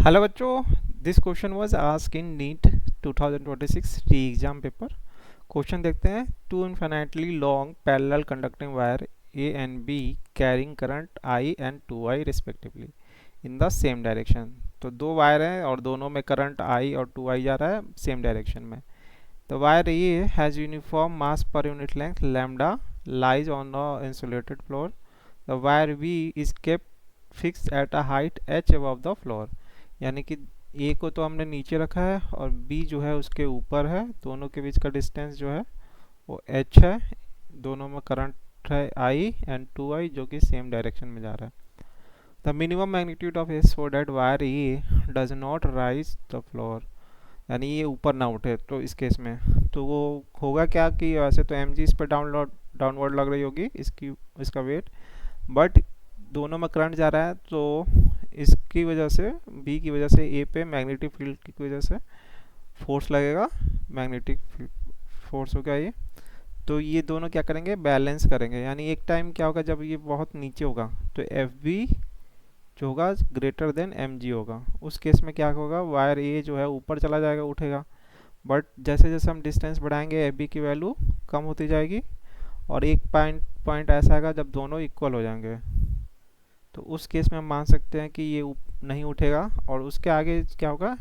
Hello बच्चों, this question was asked in NEET 2026 re exam paper. Question देखते हैं। Two infinitely long parallel conducting wire A and B carrying current I and two I respectively in the same direction. तो दो wire हैं और दोनों में current I और to आई जा रहा है सेम डायरेक्शन में। The wire A has uniform mass per unit length lambda lies on the insulated floor. The wire B is kept fixed at a height H above the floor. यानी कि ए को तो हमने नीचे रखा है और बी जो है उसके ऊपर है। दोनों के बीच का डिस्टेंस जो है वो एच है। दोनों में करंट है आई एंड टू आई जो कि सेम डायरेक्शन में जा रहा है। The minimum magnitude of S for that wire A does not rise the floor. यानी ये ऊपर ना उठे तो इस केस में तो वो होगा क्या कि वैसे तो एम जी इस पर डाउनवर्ड लग रही होगी इसका वेट, बट दोनों में करंट जा रहा है तो इसकी वजह से बी की वजह से ए पे मैग्नेटिक फील्ड की वजह से फोर्स लगेगा। मैग्नेटिक फोर्स होगा ये। तो ये दोनों क्या करेंगे, बैलेंस करेंगे। यानी एक टाइम क्या होगा जब ये बहुत नीचे होगा तो एफ बी जो होगा ग्रेटर देन एम जी होगा। उस केस में क्या होगा, वायर ए जो है ऊपर चला जाएगा, उठेगा। बट जैसे जैसे हम डिस्टेंस बढ़ाएंगे एफ बी की वैल्यू कम होती जाएगी और एक पॉइंट ऐसा आएगा जब दोनों इक्वल हो जाएंगे। तो उस केस में हम मान सकते हैं कि ये नहीं उठेगा और उसके आगे क्या होगा,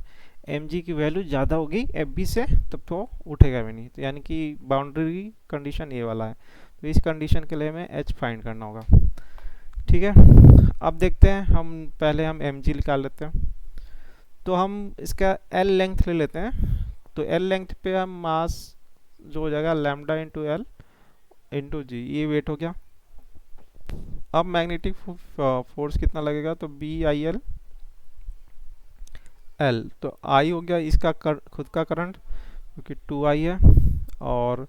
एम जी की वैल्यू ज़्यादा होगी एफ बी से, तब तो उठेगा भी नहीं। तो यानी कि बाउंड्री कंडीशन ये वाला है। तो इस कंडीशन के लिए हमें एच फाइंड करना होगा। ठीक है, अब देखते हैं। हम एम जी निकाल लेते हैं। तो हम इसका एल लेंथ ले लेते हैं। तो एल लेंथ पे हम मास जो हो जाएगा लैम्डा इंटू एल इंटू जी, ये वेट हो गया। अब मैग्नेटिक फोर्स कितना लगेगा, तो बी आई एल एल। तो आई हो गया इसका खुद का करंट क्योंकि टू आई है, और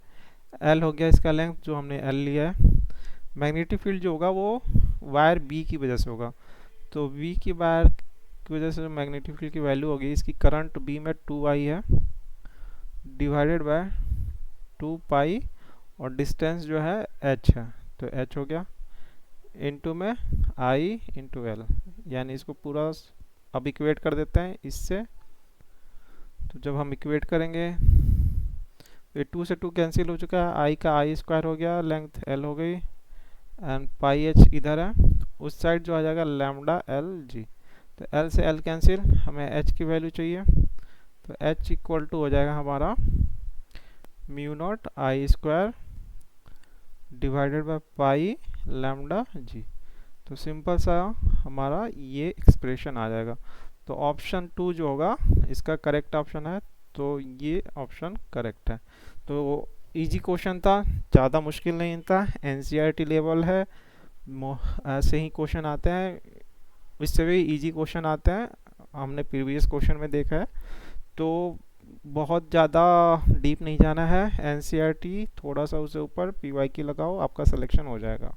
एल हो गया इसका लेंथ जो हमने एल लिया है। मैग्नेटिक फील्ड जो होगा वो वायर बी की वजह से होगा। तो बी की वायर की वजह से मैग्नेटिक फील्ड की वैल्यू होगी, इसकी करंट बी में टू आई है डिवाइडेड बाय टू पाई, और डिस्टेंस जो है एच है। तो एच हो गया इंटू में आई इंटू एल। यानी इसको पूरा अब इक्वेट कर देते हैं इससे। तो जब हम इक्वेट करेंगे तो ये टू से टू कैंसिल हो चुका है, आई का आई स्क्वायर हो गया, लेंथ एल हो गई, एंड पाई एच इधर है। उस साइड जो आ जाएगा लैम्डा एल जी। तो एल से एल कैंसिल, हमें एच की वैल्यू चाहिए। तो एच इक्वल टू हो जाएगा हमारा mu naught I square divided by pi lambda जी। तो सिंपल सा हमारा ये एक्सप्रेशन आ जाएगा। तो ऑप्शन टू जो होगा इसका करेक्ट ऑप्शन है। तो ये ऑप्शन करेक्ट है। तो इजी क्वेश्चन था, ज़्यादा मुश्किल नहीं था, एनसीईआरटी लेवल है। ऐसे ही क्वेश्चन आते हैं, इससे भी इजी क्वेश्चन आते हैं, हमने प्रीवियस क्वेश्चन में देखा है। तो बहुत ज़्यादा डीप नहीं जाना है। एनसीईआरटी थोड़ा सा उसे ऊपर पीवाईक्यू लगाओ, आपका सिलेक्शन हो जाएगा।